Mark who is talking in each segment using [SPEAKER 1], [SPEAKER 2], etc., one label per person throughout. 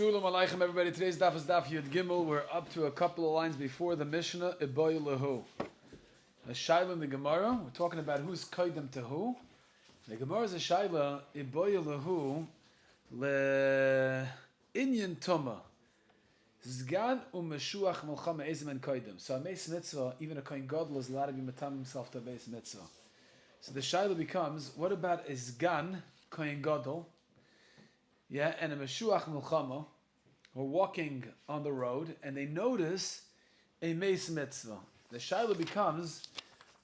[SPEAKER 1] Shalom Aleichem, everybody. Today's daf is daf Yud Gimel. We're up to a couple of lines before the Mishnah, Iboy Lahu. A Shaila in the Gemara, we're talking about who's Koydem to who. The Gemara is a Shaila, Iboy Lahu, Le Inyan Tuma. Zgan Umeshuach Melchama Ezim and Koydem. So a Meis Mitzvah, even a Kohen Gadol is allowed to be Matam himself to a Meis Mitzvah. So the Shaila becomes, what about a Zgan, Kohen Gadol? Yeah, and a Meshuach Milchama were walking on the road and they notice a Meis Mitzvah. The Shaila becomes,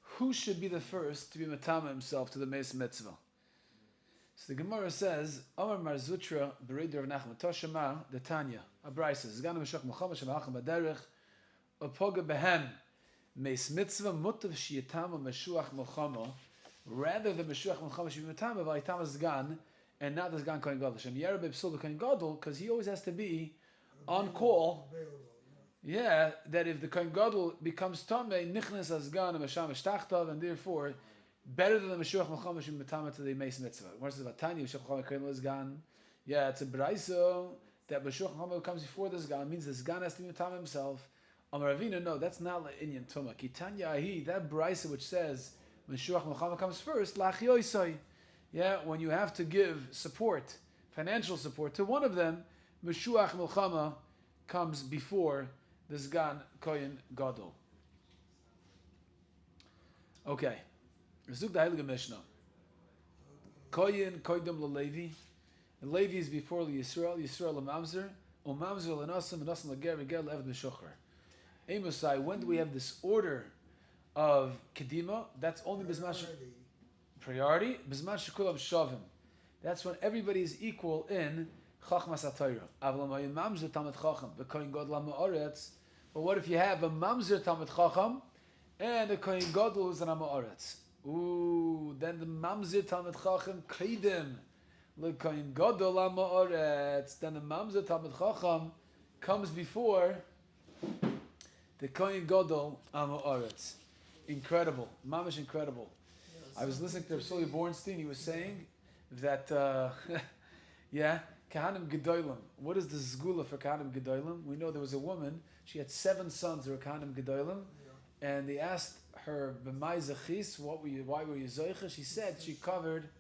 [SPEAKER 1] who should be the first to be Matama himself to the Meis Mitzvah? So the Gemara says, Amar Mar Zutra, Bereider of Nachman, Toshama, the Tanya, Abraisa, Zgan Meshuach Milchama, Shemacham Baderech, Opoga Behem, Meis Mitzvah, Mutav Shiyatama Meshuach Milchama, rather than Meshuach Milchama should be Matama, Vaitama Zgan, and not the Zgan Kohen Gadol. Shem Yerabib Sul Kohen Gadol, because he always has to be on call. Yeah, that if the Kohen Gadol becomes Tameh, Nichnas Azgan and Masham Shtachtav, and therefore better than the Meshuach Melchama should be Matama to the Meis Mitzvah. When it says about Tanya, Meshuach Melchama Kohen Zgan, yeah, it's a braiso that Meshuach Melchama comes before the Zgan, means the Zgan has to be Matama himself. Amar Ravina, no, that's not like Inyan Tuma. Ki Tanya Ahi, that braiso which says Meshuach Melchama comes first, Lachioisai. Yeah, when you have to give support, financial support to one of them, Meshuach Milchama comes before the Zgan Kohen Gadol. Okay. Rezuk the Heilige Mishnah. Kohen Koydem LeLevi. Levi is before Yisrael, Yisrael LeMamzer, Mamzer LeNasim, Nasim LeGer, Ger LeEved Meshucher. Amosai, when do we have this order of Kedima? That's only Bizmash. Priority, Bizman Shekulam Shavim. That's when everybody is equal in Chachmas HaTorah. Avlam Mamzer Talmid Chacham, the Kohen Gadol HaMa'aretz. But what if you have a Mamzer Talmid Chacham and a Kohen Gadol who's an HaMa'aretz? Ooh, then the Mamzer Talmid Chacham Kedim, the Kohen Gadol HaMa'aretz. Then the Mamzer Talmid Chacham comes before the Kohen Gadol HaMa'aretz. Incredible, mamish incredible. I was listening to Rabbi Bornstein. He was saying that, yeah, Kahanim Gedolim. What is the zgula for Kahanim Gedolim? We know there was a woman. She had 7 sons who were Kahanim Gedolim, and they asked her, "B'mai zechis? Why were you zoicha?" She said she covered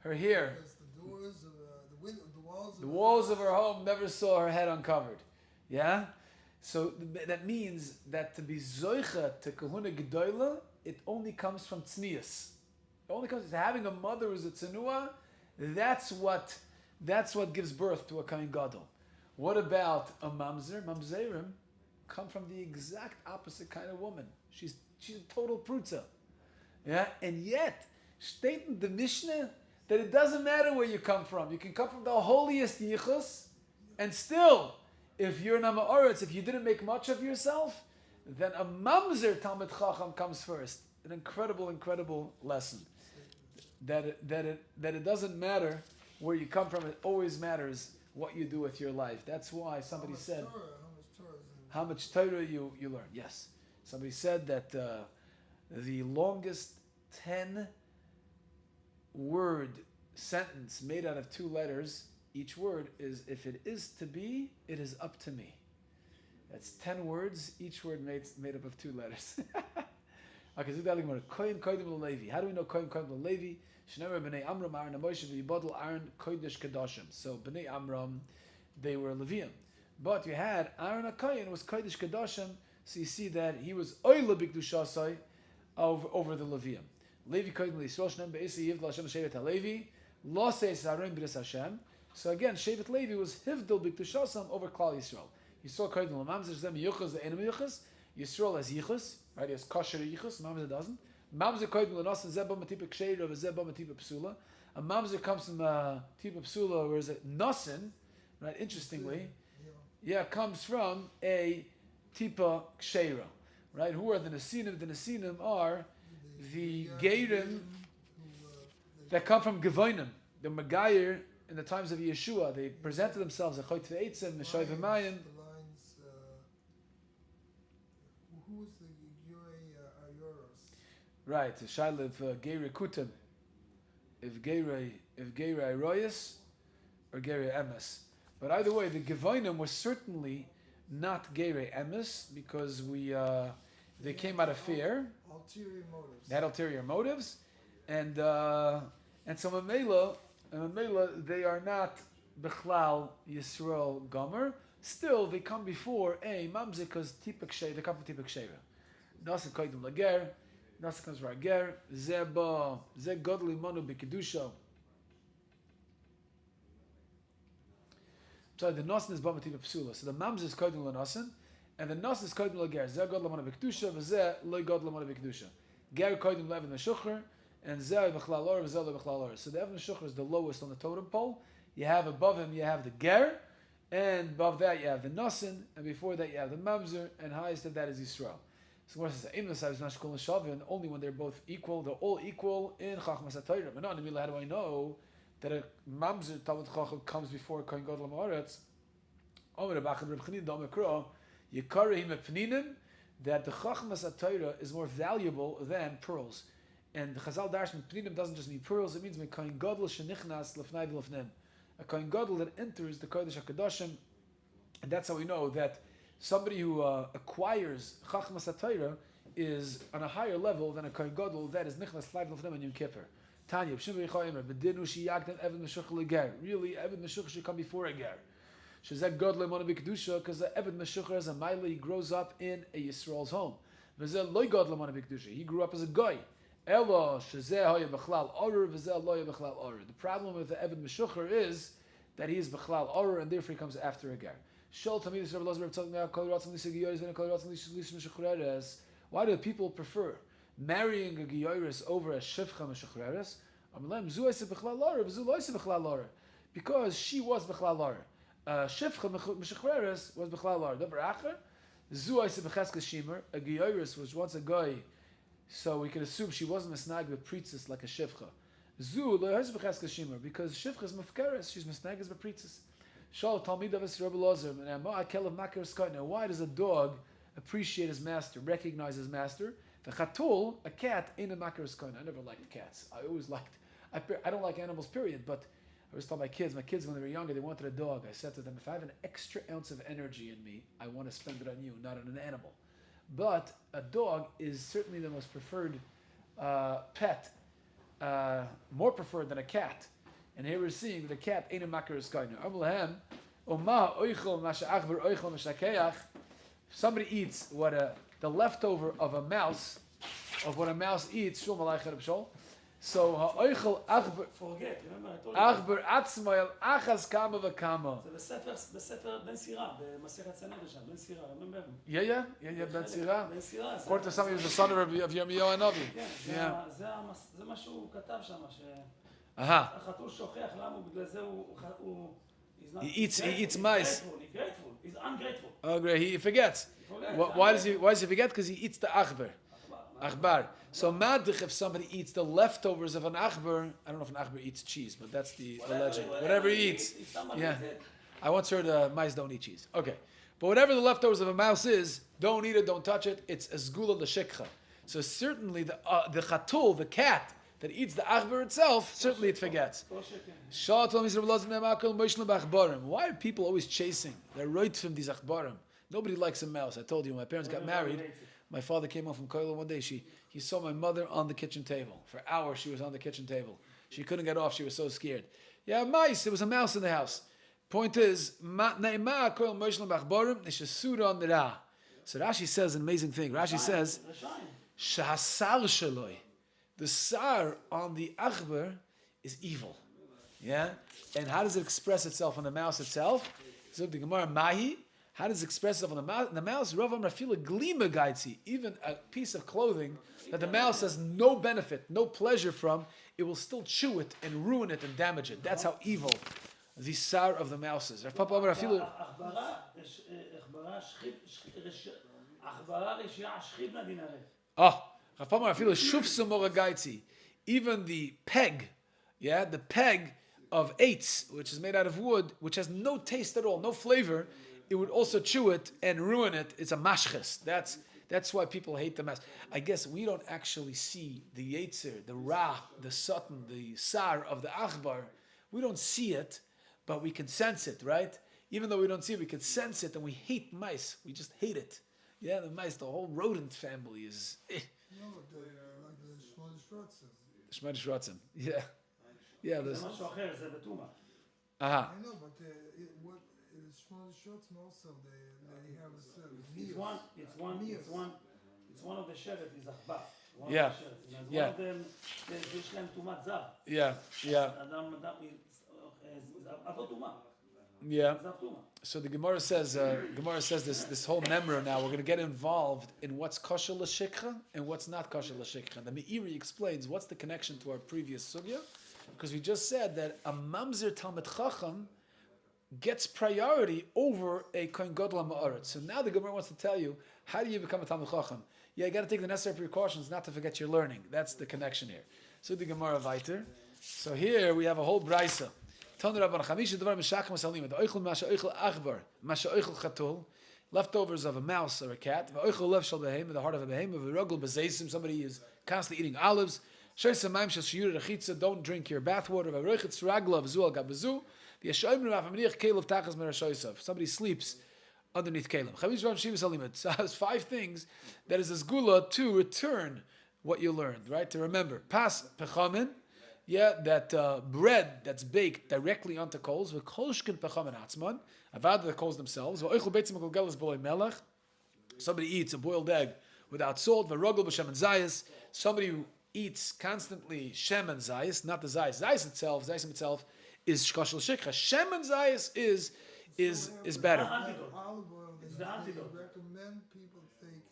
[SPEAKER 1] her hair. The walls of her home never saw her head uncovered. Yeah, so that means that to be zoicha to Kahuna Gedolim, it only comes from tznius. It only comes from having a mother who's a tznuah. That's what gives birth to a Kohen Gadol. What about a mamzer? Mamzerim come from the exact opposite kind of woman. She's a total prutza. Yeah, and yet stating the Mishnah that it doesn't matter where you come from. You can come from the holiest yichus, and still, if you're an Amaretz, if you didn't make much of yourself, then a mamzer Talmid Chacham comes first. An incredible, incredible lesson. That it doesn't matter where you come from. It always matters what you do with your life. That's why somebody said, how much Torah you learn. Yes. Somebody said that the longest 10-word sentence made out of 2 letters, each word is, if it is to be, it is up to me. That's 10 words, each word made up of 2 letters. Okay, so Kohen Koydem LeLevi. How do we know Kohen Koydem LeLevi? Shnei Bnei Amram Aaron Moshe v'Yibodel Aaron Kodesh Kedoshim. So Bnei Amram, they were Leviim. But you had Aaron HaKohen was Kodesh Kedoshim, so you see that he was Oila B'Kedushasai over the Leviim. Levi Koydem LeYisrael Shnei Be'esi Yivdel Hashem Shevet HaLevi Lo Seis Aaron B'Ris Hashem. So again, Shevet Levi was Hivdel B'Kedushasam over Klal Yisrael. Yisrael Koydem LeMamzer Zem Yuchas the Enem Yuchas. Yisrael has Yichus, right? He has kosher Yichus. Mamzer doesn't. Mamzer Koydem LeNasan Zeba Matipa Ksheira Zeba Matipa Psula. A Mamzer comes from Tipa Psula, whereas a Nasan, right? Interestingly, comes from a Tipa Ksheira, right? Who are the Nasinim? The Nasinim are the Geirim that come from Gevonim. The Megayer in the times of Yeshua, they presented themselves a Choyt Ve'etzim, Meshoy V'mayim. Right, the shaila of Geirei Kutim, if Geirei Horayos or Geirei Emes. But either way, the Gevonim were certainly not Gerei Emes because they came out of fear.
[SPEAKER 2] Ulterior motives.
[SPEAKER 1] They had ulterior motives, and so Mamela, they are not Bechlal Yisrael Gomer. Still, they come before a Mamzer because Tipik Sheva. They come from Tipik Sheva. Nasa Koidim Lager. Nasa comes for Ager. Zeba Ze Godli Monu B'Kedusha. So the Nasan is Bama Tipik Psula. So the Mamzer is Koidim LaNasan, and the Nasan is Koidim Lager. Ze God Lamonu B'Kedusha. V'Ze Loi God Lamonu B'Kedusha. Ger Koidim Levin Meshucher, and Ze Bechlal Or. V'Ze Loi Bechlal Or. So the Evan Meshucher is the lowest on the totem pole. You have above him, you have the Ger. And above that you have the Nasan, and before that you have the Mamzer, and highest of that is Yisrael. So what says only when they're both equal, they're all equal in Chachmas HaTorah. But not in Mila, how do I know that a Mamzer Talmud Chacham comes before Kohen Gadol Ha'aretz? That the Chachmas HaTorah is more valuable than pearls. And the Chazal Darshan Pninim doesn't just mean pearls, it means Kohen Gadol Shenichnas Lefnai V'Lefnim. A Kohen Gadol that enters the Kodesh HaKadoshim, and that's how we know that somebody who acquires Chachmas HaTorah is on a higher level than a Kohen Gadol that is Nichnas Laiv L'Fnem and Yom Kippur. Tanya, B'Shem V'Yichai Emer, B'dinu Shiyagden Evan Meshuch L'Ger. Really, Evan Meshuch should come before a Ger. Shezek God Le'monu B'Kedusha, because the Evan Meshuch as a Maila, he grows up in a Yisrael's home. V'zeh Loi God Le'monu B'Kedusha, he grew up as a Goy. Elo Shezeh Hoya B'Chlal Orur, V'zeh Loya B'Chlal Orur. The problem with the Evan Meshucher is that he is B'Chlal Orur, and therefore he comes after a Ger. Why do people prefer marrying a Giyoris over a Shivcha Meshuchreres? Because she was B'Chlal Orur. Shivcha Meshuchreres was B'Chlal Orur. A Giyoris was once a guy, so we can assume she wasn't a snag with priestess like a Shivcha. Because Shivcha is Mefkeres, she's Mesnag as Bepritzis. Now, why does a dog appreciate his master, recognize his master? The chatul, a cat, ain't a makeres kohen. I never liked cats. I don't like animals, period. But I always told my kids when they were younger, they wanted a dog. I said to them, if I have an extra ounce of energy in me, I want to spend it on you, not on an animal. But a dog is certainly the most preferred pet, more preferred than a cat. And here we're seeing that a cat ain't a makeres kohen. If somebody eats the leftover of a mouse, of what a mouse eats, so ha'oichel achber atzmayel achas kama v'kama.
[SPEAKER 3] בספר בן סירה, במסכת סנהדרין שם, בן סירה, remember?
[SPEAKER 1] Yeah, Ben Sira.
[SPEAKER 3] בן סירה.
[SPEAKER 1] According to some, he was the son of Yirmiyahu Hanavi.
[SPEAKER 3] כן, זה מה שהוא כתב שם, שהחתול שוכח למה, בגלל זה הוא...
[SPEAKER 1] He eats mice.
[SPEAKER 3] He's ungrateful.
[SPEAKER 1] Oh, great. He forgets. Why does he forget? Because he eats the achbar. So madich, if somebody eats the leftovers of an achbar, I don't know if an achbar eats cheese, but that's the legend. Whatever he eats. Yeah. I once heard mice don't eat cheese. Okay. But whatever the leftovers of a mouse is, don't eat it, don't touch it. It's a zgula l'shikcha. So certainly the chatul, the cat, that eats the achbar itself, certainly it forgets. Why are people always chasing? They're right from these achbarim. Nobody likes a mouse. I told you, when my parents got married, my father came home from Koila one day. He saw my mother on the kitchen table. For hours she was on the kitchen table. She couldn't get off. She was so scared. Yeah, mice. There was a mouse in the house. Point is, so Rashi says an amazing thing. Rashi says, Shahasar shaloi. The sar on the achbar is evil. Yeah? And how does it express itself on the mouse itself? So the Gemara Mahi, how does it express itself on the mouse? Ravam Rafila Glima Gaitzi, even a piece of clothing that the mouse has no benefit, no pleasure from, it will still chew it and ruin it and damage it. That's how evil the sar of the mouse is. Rav Papa Rafila. Even the peg, the peg of eights, which is made out of wood, which has no taste at all, no flavor, it would also chew it and ruin it. It's a mashches. That's why people hate the mouse. I guess we don't actually see the yetzer, the ra, the satan, the sar of the achbar. We don't see it, but we can sense it, right? even though we don't see it, we can sense it, and we hate mice. We just hate it. Yeah, the mice, the whole rodent family is.
[SPEAKER 2] No, but like the
[SPEAKER 1] Shmadish Ratzim. Yeah. Yeah,
[SPEAKER 3] זה
[SPEAKER 1] there's.
[SPEAKER 3] משהו אחר, זה בטומאה.
[SPEAKER 1] Aha.
[SPEAKER 2] I know, but what Shmona Shotzim also they have a certain
[SPEAKER 3] It's one of the shevet is achba.
[SPEAKER 1] Yeah.
[SPEAKER 3] One of them, יש להם טומאת זר.
[SPEAKER 1] Yeah. Yeah.
[SPEAKER 3] אדם, אבות טומאה.
[SPEAKER 1] Yeah.
[SPEAKER 3] זב טומאה.
[SPEAKER 1] So the Gemara says this whole memra now, we're going to get involved in what's kosher l'shikha and what's not kosher l'shikha. The Meiri explains what's the connection to our previous sugya, because we just said that a mamzer Talmid Chacham gets priority over a Kohen Gadol HaMa'aretz. So now the Gemara wants to tell you, how do you become a Talmid Chacham? Yeah, you got to take the necessary precautions not to forget your learning. That's the connection here. So the Gemara weiter. So here we have a whole brisa. Leftovers of a mouse or a cat. The heart of a behemoth. Somebody is constantly eating olives. Don't drink your bathwater. Somebody sleeps underneath Kalim. So there's 5 things that is a sgula to return what you learned, right? To remember. Pas pechamin. Yeah, that bread that's baked directly onto coals. V'kolshkin pechamin atzman. Avad the coals themselves. Somebody eats a boiled egg without salt. V'rogel b'shem and zayis. Somebody who eats constantly shem and zayis, not the zayis. Zayis itself is shkoshel shikha. Shem and zayis is better.
[SPEAKER 2] olive oil. It's the antidote. Recommend people take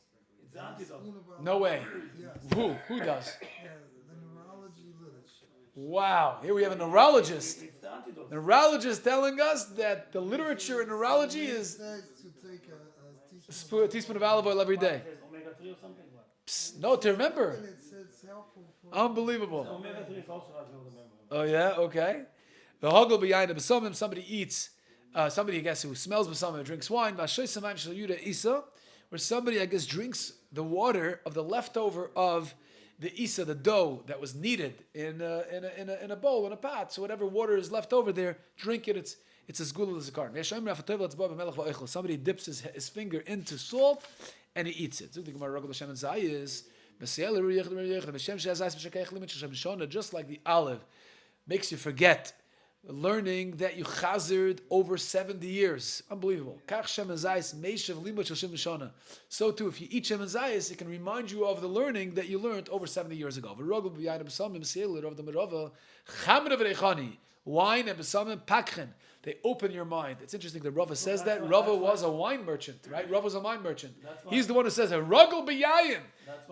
[SPEAKER 3] It's the antidote.
[SPEAKER 1] No way.
[SPEAKER 2] Yes.
[SPEAKER 1] Who does?
[SPEAKER 2] The neurology literature.
[SPEAKER 1] Wow. Here we have a neurologist.
[SPEAKER 3] It's the antidote.
[SPEAKER 1] Neurologist telling us that the literature in neurology is
[SPEAKER 2] Says to take a
[SPEAKER 1] a teaspoon of olive oil every day.
[SPEAKER 3] There's omega 3 or something. What?
[SPEAKER 1] Psst, no, to remember.
[SPEAKER 2] and it's helpful for
[SPEAKER 1] Unbelievable.
[SPEAKER 3] Omega 3 is also not to remember.
[SPEAKER 1] Oh yeah, okay. The hogel behind the somebody eats. Somebody, I guess, who smells b'samim drinks wine. Where somebody, I guess, drinks the water of the leftover of the isa, the dough that was kneaded in a bowl, in a pot. So whatever water is left over there, drink it. It's as good as a card. Somebody dips his finger into salt and he eats it. Just like the olive makes you forget learning that you chazered over 70 years. Unbelievable. So too, if you eat Shem and Zayis, it can remind you of the learning that you learned over 70 years ago. Wine and besamim pakchen. They open your mind. It's interesting that Rava says that. Rava was a wine merchant, right? Rava was a wine merchant. He's the one who says, Ruggle b'yayin.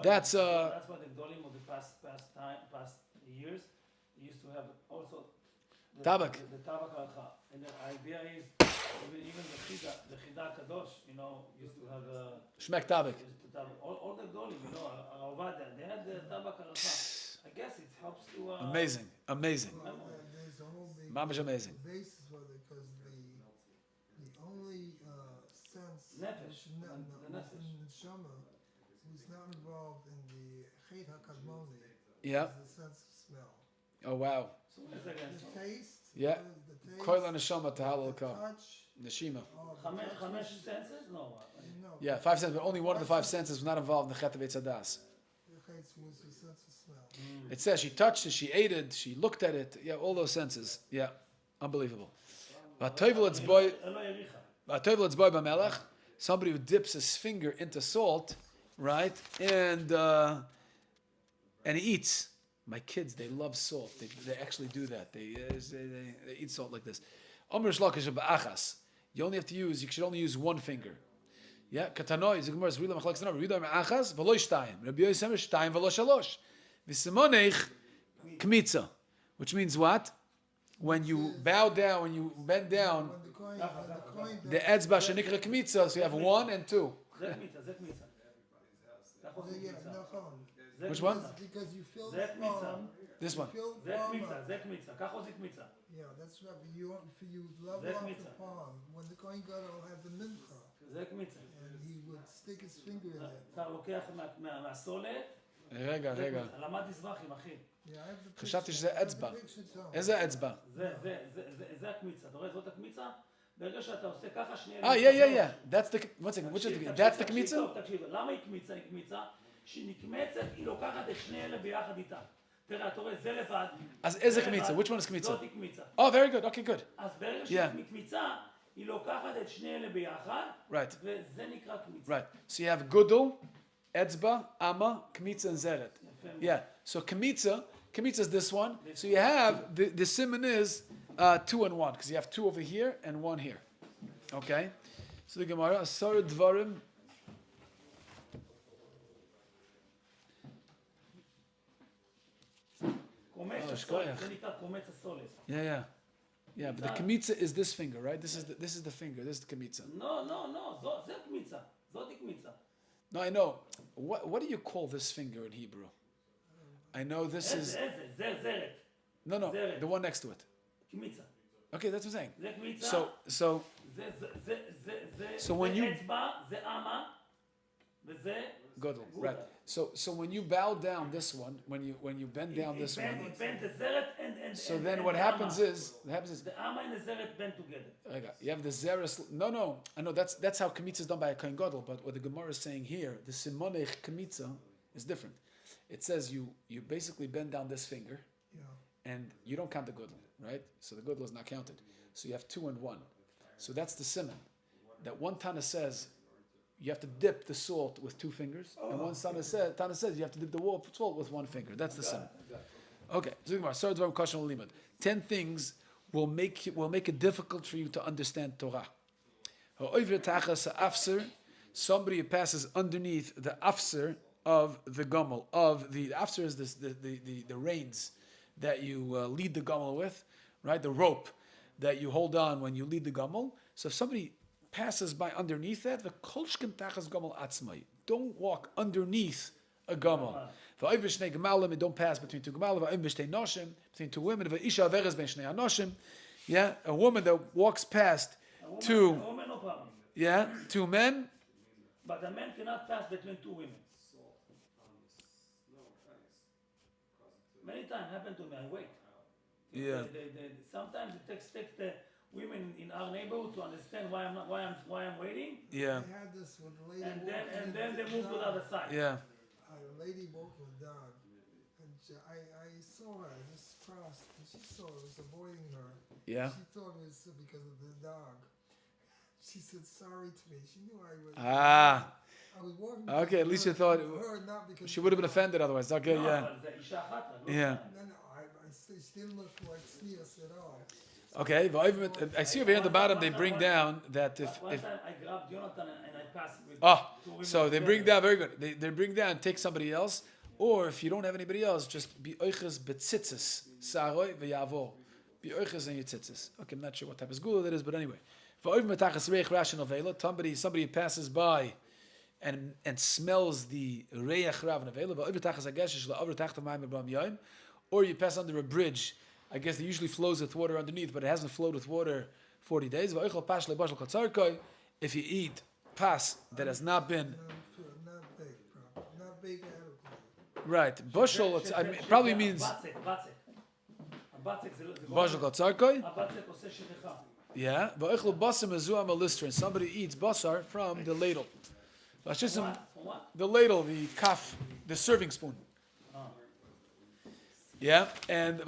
[SPEAKER 1] That's
[SPEAKER 3] why the Gdolim of the past years used to have also
[SPEAKER 1] Tabak.
[SPEAKER 3] The tabak halacha. And the idea is even the Chida Kadosh, used to have
[SPEAKER 1] Shmek tabak.
[SPEAKER 3] All the Gdolim, Avada, they had the tabak halacha. I guess it helps to.
[SPEAKER 1] Amazing.
[SPEAKER 2] there's a whole big
[SPEAKER 1] Mamash amazing.
[SPEAKER 2] basis for it because the only sense
[SPEAKER 3] Nefesh,
[SPEAKER 2] in
[SPEAKER 3] the nefesh.
[SPEAKER 2] neshama who's not involved in the chet hakadmoni
[SPEAKER 1] Yeah.
[SPEAKER 2] is the sense of smell.
[SPEAKER 1] Oh wow.
[SPEAKER 3] So what is that again?
[SPEAKER 2] The taste.
[SPEAKER 1] Yeah.
[SPEAKER 2] The taste.
[SPEAKER 1] Koil neshama
[SPEAKER 2] the
[SPEAKER 1] tahalal kam.
[SPEAKER 2] touch.
[SPEAKER 1] Neshima.
[SPEAKER 3] Chamesh senses? No.
[SPEAKER 2] No.
[SPEAKER 1] Yeah, 5 senses, but only one of the 5 senses was not involved in the chet of Eitz Hadas.
[SPEAKER 2] The chet was the sense of smell.
[SPEAKER 1] It says she touched it, she ate it, she looked at it. Yeah, all those senses. Yeah, unbelievable. V'atovel boy b'melech. Somebody who dips his finger into salt, right, and he eats. My kids, they love salt. They actually do that. They eat salt like this. You only have to use. You should only use one finger. Yeah, katanoi. The Gemara is really machlekes number. Ridoi me'achas v'lo shtayim. Rabbi Yoel says shtayim v'lo shalosh. V'simonech kmitza, which means what? When you bow down, when you bend down,
[SPEAKER 2] When the coin
[SPEAKER 1] the etzba shenikra kmitza. So you have 1 and 2.
[SPEAKER 3] זה קמיצה.
[SPEAKER 2] yeah, no,
[SPEAKER 1] Which one?
[SPEAKER 2] because you fill
[SPEAKER 3] זה
[SPEAKER 2] the
[SPEAKER 3] קמיצה.
[SPEAKER 2] palm.
[SPEAKER 1] This one.
[SPEAKER 2] Fill
[SPEAKER 3] זה
[SPEAKER 2] palm
[SPEAKER 3] קמיצה,
[SPEAKER 2] up.
[SPEAKER 3] זה קמיצה. ככה עושים קמיצה.
[SPEAKER 2] Yeah, that's right. But you level
[SPEAKER 3] That
[SPEAKER 2] up
[SPEAKER 3] means-
[SPEAKER 2] the palm. When the coin gadol had the mincha,
[SPEAKER 3] זה קמיצה.
[SPEAKER 2] and he would stick his finger in it.
[SPEAKER 3] אתה לוקח מהסולת,
[SPEAKER 1] רגע,
[SPEAKER 3] זה
[SPEAKER 1] רגע.
[SPEAKER 3] קמיצה. למד מזרחים, אחי.
[SPEAKER 2] Yeah, I have the
[SPEAKER 1] חשבתי
[SPEAKER 2] picture.
[SPEAKER 1] שזה
[SPEAKER 2] I have the
[SPEAKER 1] אצבע.
[SPEAKER 2] picture too.
[SPEAKER 1] איזה אצבע?
[SPEAKER 3] זה הקמיצה. אתה רואה? זאת הקמיצה. ברגע שאתה עושה ככה, שנייה...
[SPEAKER 1] Yeah. That's the, one second, which is the, that's the
[SPEAKER 3] תקשיב
[SPEAKER 1] kmitza?
[SPEAKER 3] טוב, תקשיב, למה היא קמיצה? היא קמיצה שהיא נקמצת, היא לוקחת את שני אלה ביחד איתה. תראה, אתה רואה, זה לבד.
[SPEAKER 1] אז איזה קמיצה? Which one is kmitza?
[SPEAKER 3] זאת היא קמיצה.
[SPEAKER 1] Oh, very good. Okay, good.
[SPEAKER 3] אז ברגע שהיא קמיצה, היא לוקחת את שני אלה ביחד,
[SPEAKER 1] Right.
[SPEAKER 3] וזה נקרא קמיצה.
[SPEAKER 1] Right. So you have gudel, etzba, amma, kmitza, and zeret. Yeah. So kmitza is this one. So you have, the simon is 2 and 1, because you have 2 over here and 1 here. Okay? So the Gemara, Asar Dvarim.
[SPEAKER 3] זה נקרא קומץ הסולס.
[SPEAKER 1] Yeah, but the kmitza is this finger, right? This is the finger. This is the kmitza.
[SPEAKER 3] No, זה קמיצה. זאת היא קמיצה.
[SPEAKER 1] No, I know. What do you call this finger in Hebrew? I know this is...
[SPEAKER 3] זה זרת.
[SPEAKER 1] No, the one next to it.
[SPEAKER 3] קמיצה.
[SPEAKER 1] Okay, that's what I'm saying.
[SPEAKER 3] זה קמיצה.
[SPEAKER 1] So when you...
[SPEAKER 3] זה אצבע, זה אמה, וזה...
[SPEAKER 1] Godel, right. So when you bow down this one, when you bend down this one, so then what happens is
[SPEAKER 3] the ama and the zeret bend together.
[SPEAKER 1] You have the zeres. No. I know that's how kmitza is done by a kohen gadol. But what the Gemara is saying here, the simonech kmitza is different. It says you basically bend down this finger, and you don't count the gadol, right? So the gadol is not counted. So you have 2 and 1. So that's the simon. That one Tana says you have to dip the salt with 2 fingers, and one Tana says you have to dip the salt with 1 finger. That's the simon. Okay. 10 things will make it difficult for you to understand Torah. Somebody who passes underneath the afser of the gomel. The afser is the reins that you lead the gomel with, right? The rope that you hold on when you lead the gomel. So if somebody passes by underneath that, the kolshkin tachas gomel atzmai. Don't walk underneath a gomel. Don't pass between 2 gemalim. Between 2 women. Yeah, a woman that walks past 2. Yeah, 2 men.
[SPEAKER 3] But a man cannot pass between 2 women. Many times happened to me. I wait.
[SPEAKER 1] Yeah.
[SPEAKER 3] Sometimes it takes the women in our neighborhood to understand why I'm waiting.
[SPEAKER 1] Yeah.
[SPEAKER 2] I had this with a lady
[SPEAKER 3] And then they move to the other side.
[SPEAKER 1] Yeah.
[SPEAKER 2] A lady walked with a dog, and I saw her. I just crossed, and she saw it was avoiding her.
[SPEAKER 1] Yeah.
[SPEAKER 2] She thought it was because of the dog. She said sorry to me. She knew I was. I was walking.
[SPEAKER 1] Okay, at least you thought she would have been offended otherwise. Okay, yeah. Yeah.
[SPEAKER 2] No, she didn't look like sneers at all.
[SPEAKER 1] Okay, I see over here on the bottom they bring down that if
[SPEAKER 3] One time I grabbed Jonathan and I passed with
[SPEAKER 1] so they bring down, very good. They bring down, take somebody else, or if you don't have anybody else, just be oiches betzitzis, saroy v'yavor, be oiches and yitzitzis. Okay, I'm not sure what type of gula that is, but anyway, somebody passes by and smells the reach rav nevela, or you pass under a bridge. I guess it usually flows with water underneath, but it hasn't flowed with water 40 days. If you eat pas that has not been...
[SPEAKER 2] Not baked.
[SPEAKER 1] Right. Bushel, it probably means... Bushel katzarkoi? Yeah. Somebody eats basar from the ladle. The ladle, the kaf, the serving spoon. Yeah, and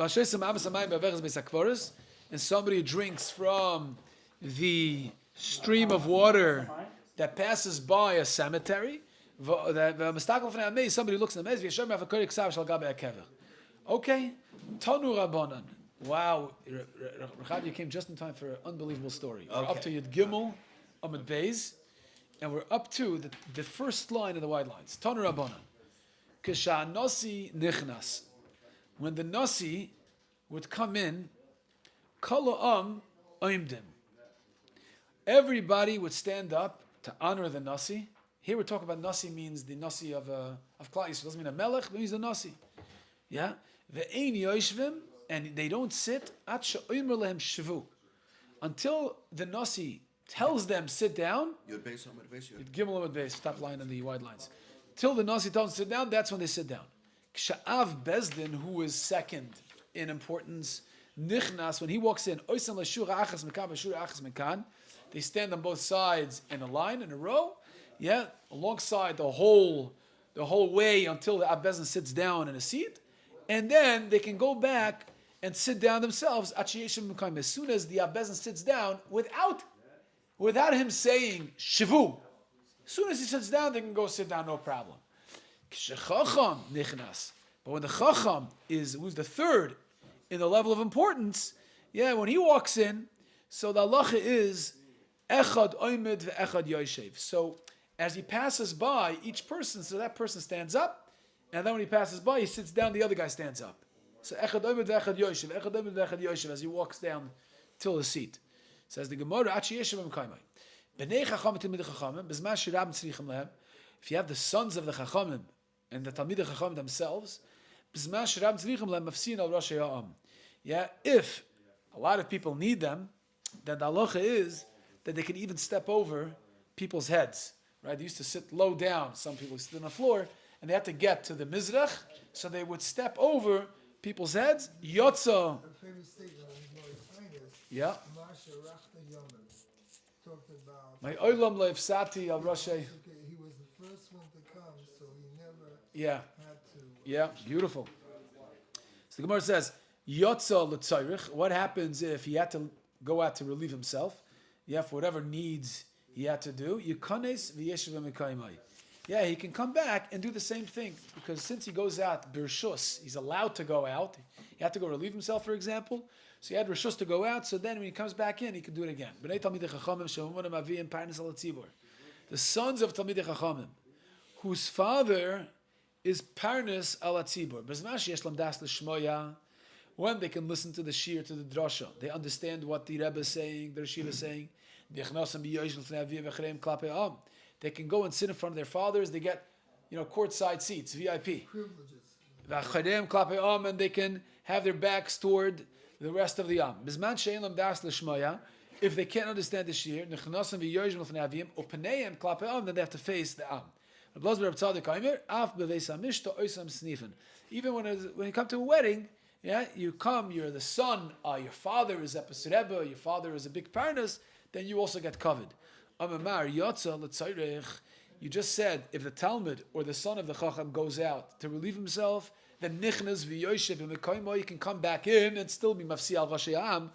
[SPEAKER 1] somebody drinks from the stream of water that passes by a cemetery. Somebody looks in the mez. Okay, Tanu Rabbanan. Wow, Rechad, you came just in time for an unbelievable story. We're up to Yud Gimel, Amud Beis, and we're up to the first line of the wide lines. Tanu Rabbanan. Kisha Nasi Nichnas. When the Nasi would come in, Kolo'am Oimdim. Everybody would stand up to honor the Nasi. Here we're talking about Nasi means the Nasi of Klal Yisrael. It doesn't mean a Melech, but it means the Nasi. Yeah? Ve'ein yoshvim, and they don't sit at she'omer lehem shvu. Until the Nasi tells them sit down. Yud Gimel Amud Beis, top line in the wide lines. Till the Nasi tells them sit down, that's when they sit down. Ksha'av Bezdin, who is second in importance, Nichnas, when he walks in, oisam l'shura achas mekan v'shura achas mekan, they stand on both sides in a line, in a row, yeah, alongside the whole way until the Abbezin sits down in a seat, and then they can go back and sit down themselves. As soon as the Abbezin sits down, without him saying shivu, as soon as he sits down, they can go sit down, no problem. But when the chacham who's the third in the level of importance, yeah, when he walks in, so the halacha is echad oimid ve'echad yoshev. So as he passes by each person, so that person stands up, and then when he passes by, he sits down, the other guy stands up. So echad oimid ve'echad yoshev, echad oimid ve'echad yoshev, as he walks down till the seat. Says the Gemara, achi yeshev m'kaimai. B'nei chacham v'talmidei chachamim, b'zman shirab tzrichim lehem. If you have the sons of the chachamim and the talmidei chachamim themselves, b'zman shirab tzrichim lehem mafsin al rosh ha'am. Yeah, if a lot of people need them, then the halacha is that they can even step over people's heads. Right? They used to sit low down. Some people sit on the floor, and they had to get to the mizrach, so they would step over people's heads. Yotza.
[SPEAKER 2] A famous statement of His Royal Highness.
[SPEAKER 1] Yeah.
[SPEAKER 2] Masha Rachta Yomim talked about.
[SPEAKER 1] My olam leifsati al roshei.
[SPEAKER 2] Okay, he was the first one to come, so he never had to.
[SPEAKER 1] Yeah, beautiful. So the Gemara says, Yotza l'tzayrich. What happens if he had to go out to relieve himself? Yeah, for whatever needs he had to do. Yikanes v'yeshiv mekaymai. Yeah, he can come back and do the same thing, because since he goes out birshus, he's allowed to go out. He had to go relieve himself, for example. So he had rishus to go out. So then when he comes back in, he can do it again. The sons of Talmidei Chachamim, whose father is Parnas al Atzibur. When they can listen to the shir, to the drasha, they understand what the Rebbe is saying, the Rashiva is saying. They can go and sit in front of their fathers. They get, courtside seats, VIP.
[SPEAKER 2] Privileges.
[SPEAKER 1] And they can have their backs toward the rest of the Am. If they can't understand the shir, then they have to face the Am. Even when you come to a wedding, yeah, you're the son, your father is Epis Rebbe, your father is a big parnas, then you also get covered. You just said, if the Talmud or the son of the Chacham goes out to relieve himself, then Nichnas v'Yoshev and Mekaymo, you can come back in and still be Mafsi al Rashi Am.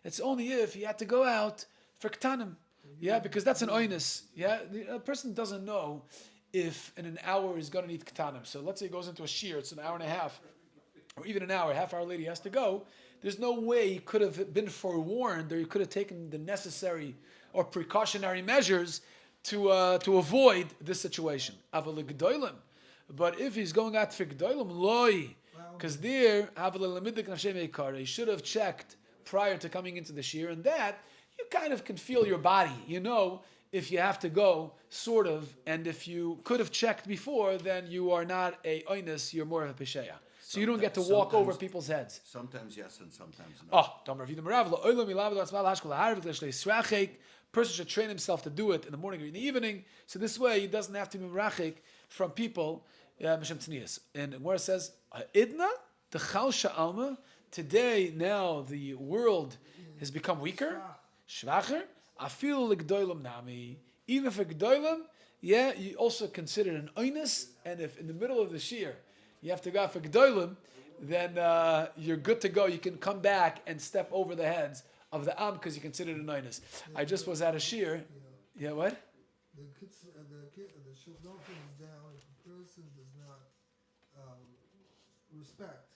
[SPEAKER 1] It's only if he had to go out for Ktanim. Yeah, because that's an oinus. Yeah, a person doesn't know if in an hour he's going to need Ktanim. So let's say he goes into a shir, it's an hour and a half, or even an hour, half hour later he has to go. There's no way he could have been forewarned, or he could have taken the necessary or precautionary measures to avoid this situation. But if he's going out for G'dolim, loy, because there, he should have checked prior to coming into the shir, and that, you kind of can feel your body. If you have to go, sort of, and if you could have checked before, then you are not a oinus, you're more of a pesheya. So you don't get to walk over people's heads.
[SPEAKER 4] Sometimes yes and sometimes no.
[SPEAKER 1] Person should train himself to do it in the morning or in the evening. So this way he doesn't have to be merachik from people. And where it says, Idna, the Chal Sha'alma, today now the world has become weaker. Shvacher, Afil l'gdoilam nami. Even for gdoilam, yeah, you also consider an oinus, and if in the middle of the shir you have to go for gdoilim, then you're good to go. You can come back and step over the heads of the am because you consider it an oinus. I just was at a shir. Yeah, what?
[SPEAKER 2] The shulchan is down if a person does not respect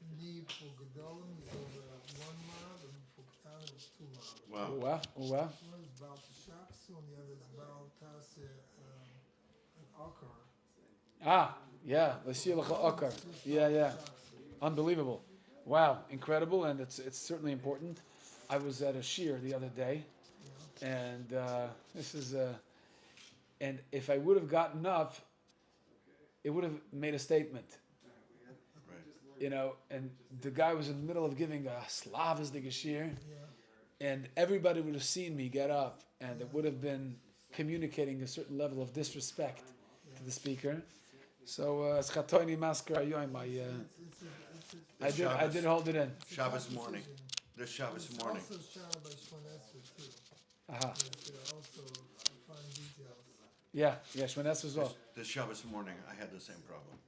[SPEAKER 2] the need for gedolim is over 1 mile, and for ketanim it's 2 miles.
[SPEAKER 4] Wow.
[SPEAKER 1] Oh, wow.
[SPEAKER 2] One is Baal Tashaksu, and the other is Baal Tasir and Akar.
[SPEAKER 1] Yeah, Akar. Yeah. Unbelievable. Wow, incredible, and it's certainly important. I was at a shir the other day, and this is and if I would have gotten up, it would have made a statement.
[SPEAKER 4] Right.
[SPEAKER 1] And the guy was in the middle of giving a slavas the shir, and everybody would have seen me get up, and it would have been communicating a certain level of disrespect to the speaker. So, Schatoni Masker Ayoim,
[SPEAKER 2] It's message.
[SPEAKER 1] I did hold it in.
[SPEAKER 4] Shabbos morning. This Shabbos
[SPEAKER 2] It's
[SPEAKER 4] morning.
[SPEAKER 2] also shared by Shmon Esrei too.
[SPEAKER 1] Aha.
[SPEAKER 2] There's also fine details.
[SPEAKER 1] Yeah, Shmanes as well.
[SPEAKER 4] This Shabbos morning, I had the same problem.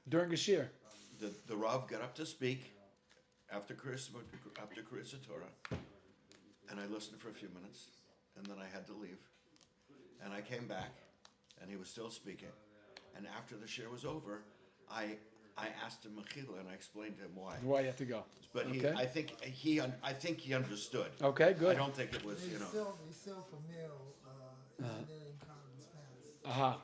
[SPEAKER 1] During a shir.
[SPEAKER 4] The Rav got up to speak after Kriyas Torah, and I listened for a few minutes, and then I had to leave. And I came back, and he was still speaking. And after the shir was over, I asked him Mechila, and I explained to him why.
[SPEAKER 1] Why you have to go.
[SPEAKER 4] But
[SPEAKER 1] Okay.
[SPEAKER 4] I think he understood.
[SPEAKER 1] Okay,
[SPEAKER 4] I
[SPEAKER 1] good.
[SPEAKER 4] don't think it was,
[SPEAKER 2] They sell for male engineering cotton's pants.
[SPEAKER 1] Aha.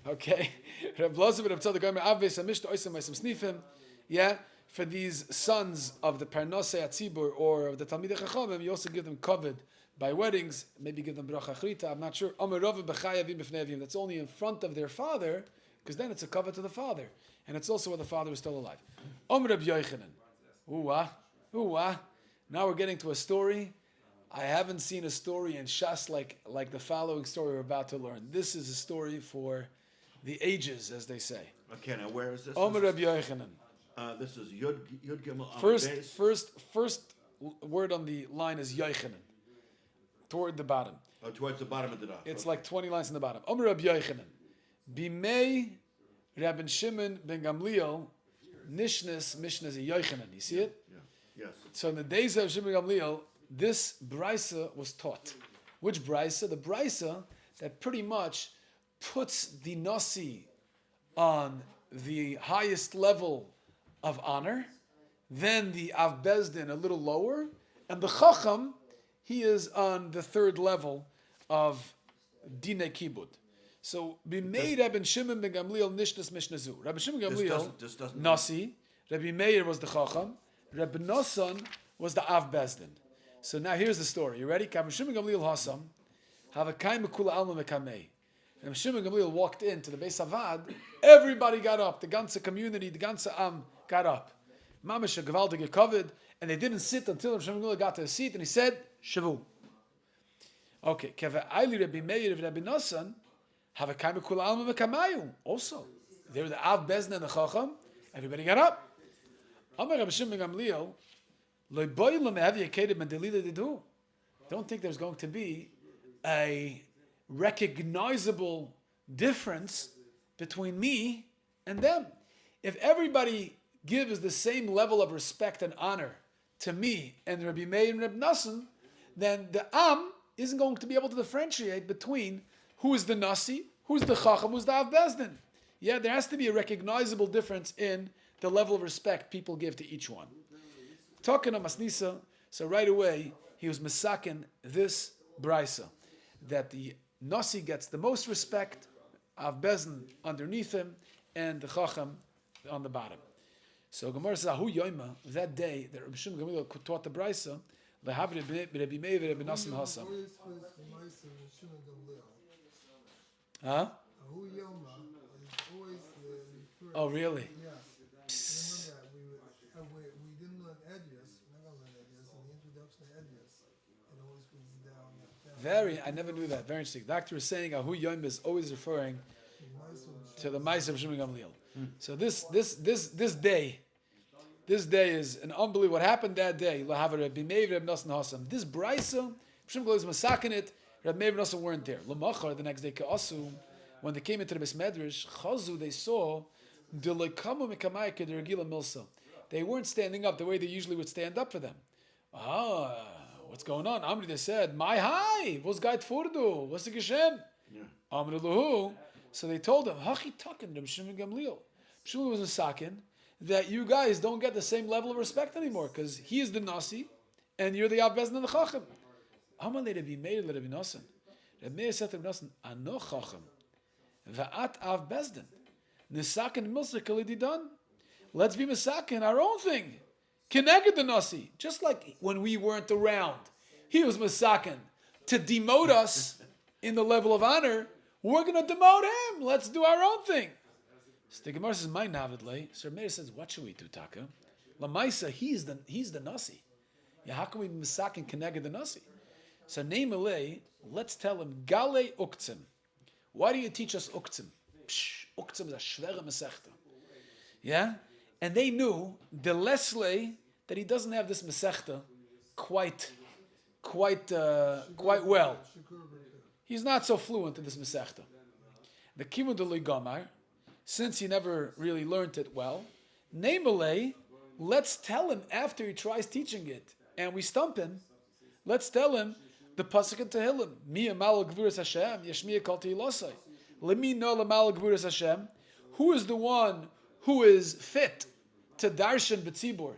[SPEAKER 1] Okay. Reb Loza ben Reb Tzadok Gomer Avos Hamishta Oisem Oisem Snifim. Yeah. For these sons of the Parnosei Atzibur or of the Talmidei Chachamim, you also give them covered by weddings. Maybe give them bracha achrita. I'm not sure. Omer Rov b'chai avim b'fnei avim. That's only in front of their father, because then it's a cover to the father, and it's also when the father is still alive. Omer Reb Yochanan. Now we're getting to a story. I haven't seen a story in Shas like the following story we're about to learn. This is a story for the ages, as they say.
[SPEAKER 4] Okay, now where is this?
[SPEAKER 1] Omer Reb Yochanan.
[SPEAKER 4] This is Yud Gimel Amud
[SPEAKER 1] First
[SPEAKER 4] Beis.
[SPEAKER 1] word on the line is Yochanan, toward the bottom.
[SPEAKER 4] Oh, towards the bottom of the daf.
[SPEAKER 1] It's like 20 lines in the bottom. Omer Reb Yochanan. Bimei Rabbi Shimon ben Gamliel, Nishnas Mishnah Yochanan. You see it?
[SPEAKER 4] Yeah. Yes.
[SPEAKER 1] So in the days of Shimon ben Gamliel, this brisa was taught. Which brisa? The brisa that pretty much puts the nasi on the highest level of honor, then the Av Bezdin a little lower, and the Chacham, he is on the third level of Dine Kibud. So, Bimei Rabbi Shimon ben Gamliel Nishnas Mishnazu. Rabbi Shimon ben Gamliel,
[SPEAKER 4] This doesn't
[SPEAKER 1] Nasi, Rabbi Meir was the Chacham, Rabbi Nosson was the Av Bezdin. So now here's the story. You ready? Rabbi Shimon ben Gamliel Hassam, Havakai Mekula Alma Mekamei. Rabbi Shimon ben Gamliel walked into the Beis Havad, everybody got up, the ganze community, the ganze Am got up. Mamash a gewaltige covered, and they didn't sit until Rabbi Shimon ben Gamliel got to a seat, and he said, Shavu. Okay, Keva Aili Rabbi Meir of Rabbi Nosson, Havakai Mekula Alma Mekamayu. Also, they were the Av Bezdin and the Chacham, everybody got up. Amar Rabbi Shimon ben Gamliel, don't think there's going to be a recognizable difference between me and them. If everybody gives the same level of respect and honor to me and Rabbi Meir and Rabbi Nosson, then the Am isn't going to be able to differentiate between who is the Nasi, who's the Chacham, who's the Av Bezdin. Yeah, there has to be a recognizable difference in the level of respect people give to each one. Talking to Masnisa, so right away he was misakin this brisa, that the Nasi gets the most respect, Av Bezdin underneath him, and the Chacham on the bottom. So Gemara says, Ahu Yoima, that day that Rabbi Shimon Gamliel taught the brisa, lehav Rabbi Meir Rabbi Nosson Hassam. Huh?
[SPEAKER 2] Ahu Yoma is always the first.
[SPEAKER 1] Oh, really?
[SPEAKER 2] Yes. Remember that we didn't learn Edius. We're not going to learn Edius. In the introduction to Edius, it always was down.
[SPEAKER 1] I never knew that. Very interesting. The doctor is saying Ahu Yoima is always referring to the Ma'aseh of Shimon Gamliel. So this day is an unbelievable. What happened that day? Rabbi Meir Rabbi Nosson Hassam. This brisa, Shimon Gamliel is masakin it. Rabbi Meir and Nosson weren't there. L'machar, the next day, Ka'asu, when they came into the Beis Medrash, Chazu, they saw D'loikamu Mekamai K'dergila Milsa. They weren't standing up the way they usually would stand up for them. What's going on? Amri, they said, my hi, what's Gait Furdu? What's the Geshem? Amri Lahu. So they told him, Hachi Takin, Rabbi Shimon Gamliel. Shimon was a sakin that you guys don't get the same level of respect anymore because he is the Nasi and you're the Av Bezdin and the Chacham. Amalei Rabbi Meir Rabbi Nosson. Rabbi Meir said to Rabbi Nosson, Ano Chacham, va'at Av Bezdin, Nisakin Milsa Kalididan. Let's be Misakin, our own thing. Keneged the Nasi. Just like when we weren't around, he was Misakin to demote us in the level of honor. We're going to demote him. Let's do our own thing. So the Gemara says, "My navidle." So Meir says, "What should we do, Taka? Lamaisa, he's the Nasi. Yeah, how can we misakin keneged the Nasi?" So Neimalei, let's tell him Gale Uktzim. Why do you teach us Uktzim? Uktzim is a shvere mesechta. Yeah, And they knew, the Leslie, that he doesn't have this Masechta quite well. He's not so fluent in this Masechta. The Kimun de Gomar, since he never really learned it well, namely, let's tell him after he tries teaching it, and we stump him, let's tell him the Pasuk in Tehillim, Mi amal gvuras Hashem, yeshmiya kol tehilosai. Let me know l'amal gvuras Hashem, who is the one who is fit to darshan b'tzibur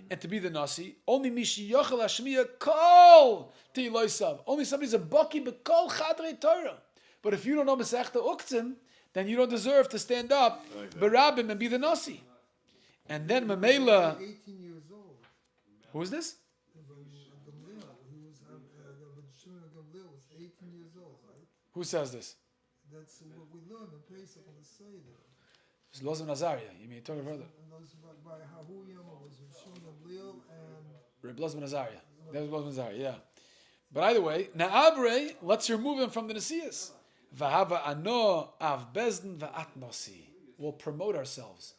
[SPEAKER 1] and to be the nasi. Only mishi yochel hashmiya kol tehilosav. Only somebody's a baki b'kol chadrei Torah. But if you don't know Masechta Uktzim, then you don't deserve to stand up b'rabim and be the nasi. And then Mamela.
[SPEAKER 2] 18 years old.
[SPEAKER 1] Who is this?
[SPEAKER 2] Gamliel, he was, Shimon Gamliel was 18 years old, right?
[SPEAKER 1] Who says this?
[SPEAKER 2] That's what we learned in Pesach on the Seder.
[SPEAKER 1] It's Lozim Nazaria. You mean talking further?
[SPEAKER 2] And those by Hahuyam was Shimon Gamliel and
[SPEAKER 1] Reb Lozim Nazaria. That was Lozim Nazaria, yeah. But either way, Na'abre, let's remove him from the Nasias. V'hava ano av bezdin v'at nasi. We'll promote ourselves.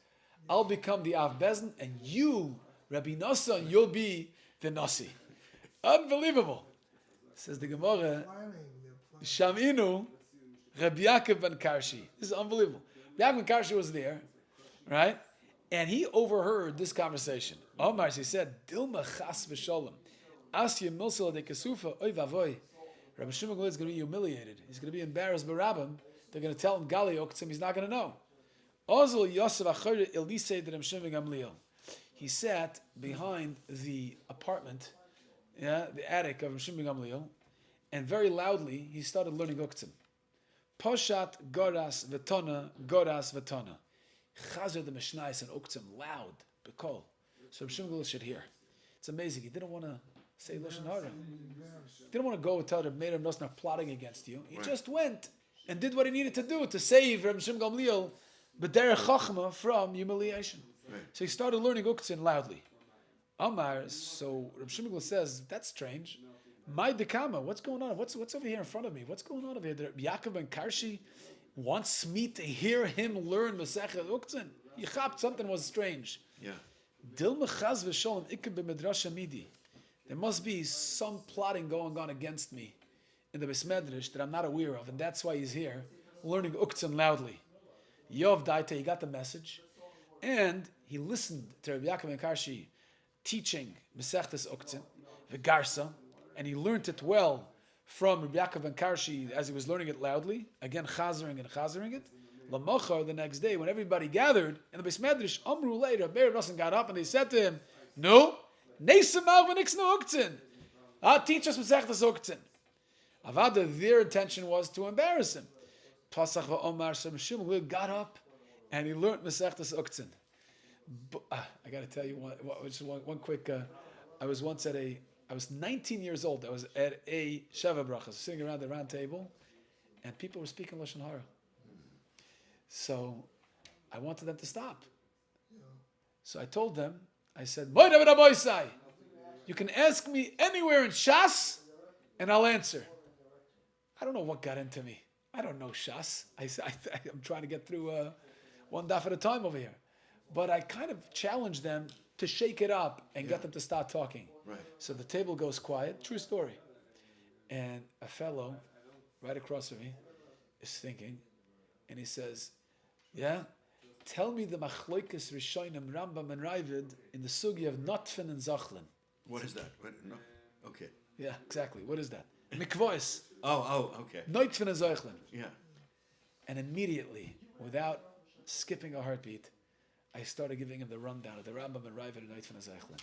[SPEAKER 1] I'll become the av bezdin, and you, Rabbi Nosson, you'll be the nasi. Unbelievable. Says the Gemara, Shaminu, Rabbi Yaakov ben Karshi. This is unbelievable. Rabbi Yaakov ben Karshi was there, right? And he overheard this conversation. Omar, he said, Dilma chas v'sholem. Asya milsel de kesufa, oy vavoy. Rabbi Shimon Gamliel is going to be humiliated. He's going to be embarrassed by Rabbim. They're going to tell him Gali Oktzim. He's not going to know. Ozil Yosef Achor Elisei de Rabbi Shimon Gamliel. He sat behind the apartment, the attic of Rabbi Shimon Gamliel, and very loudly he started learning Oktzim. Poshat Goras Vetona Goras Vetona. Chazer the Mishnais and Oktzim loud, bekol. So Rabbi Shimon Gamliel should hear. It's amazing. He didn't want to say Lashon Hara. He didn't want to go and tell Rabbi Meir Nosson plotting against you. He just went and did what he needed to do to save Rabbi Shimon Gamliel b'derech chachma from humiliation. Right. So he started learning Uktzin loudly. Amar, so Rabbi Shimon Gamliel says, that's strange. My dekama, what's going on? What's over here in front of me? What's going on over here? Yaakov ben Karshi wants me to hear him learn Masechet Uktzin. Yichap, something was strange.
[SPEAKER 4] Yeah.
[SPEAKER 1] Dilma chaz v'sholem ikeb b'medrash midi. There must be some plotting going on against me in the Beis Medrash that I'm not aware of, and that's why he's here, learning Uktzin loudly. Yov Daita, he got the message, and he listened to Rabbi Yaakov ben Karshi teaching Masechtas Uktzin, V'garsa, and he learned it well from Rabbi Yaakov ben Karshi as he was learning it loudly, again chazering it. Lamochar, the next day, when everybody gathered in the Beis Medrash, Amru later, Meir Nosson got up and they said to him, no, teach us Masechtas Uktzin. Avada, their intention was to embarrass him. Pasach va'omar, so Shimon got up and he learned Masechtas Uktzin. I got to tell you one quick. I was 19 years old. I was at a Sheva Brachas, sitting around the round table, and people were speaking Lashon Hara. So I wanted them to stop. So I told them, I said, you can ask me anywhere in Shas, and I'll answer. I don't know what got into me. I don't know Shas. I'm trying to get through one daf at a time over here. But I kind of challenged them to shake it up and get them to start talking.
[SPEAKER 4] Right.
[SPEAKER 1] So the table goes quiet. True story. And a fellow right across from me is thinking, and he says, tell me the Machloikes Rishonim, Rambam and Ravid in the sugi of Notfen and Zachlin.
[SPEAKER 4] What is that? No. Okay.
[SPEAKER 1] Yeah, exactly. What is that? Mikvois.
[SPEAKER 4] Okay.
[SPEAKER 1] Notfen and Zachlin.
[SPEAKER 4] Yeah.
[SPEAKER 1] And immediately, without skipping a heartbeat, I started giving him the rundown of the Rambam and Ravid and Notfen and Zachlin.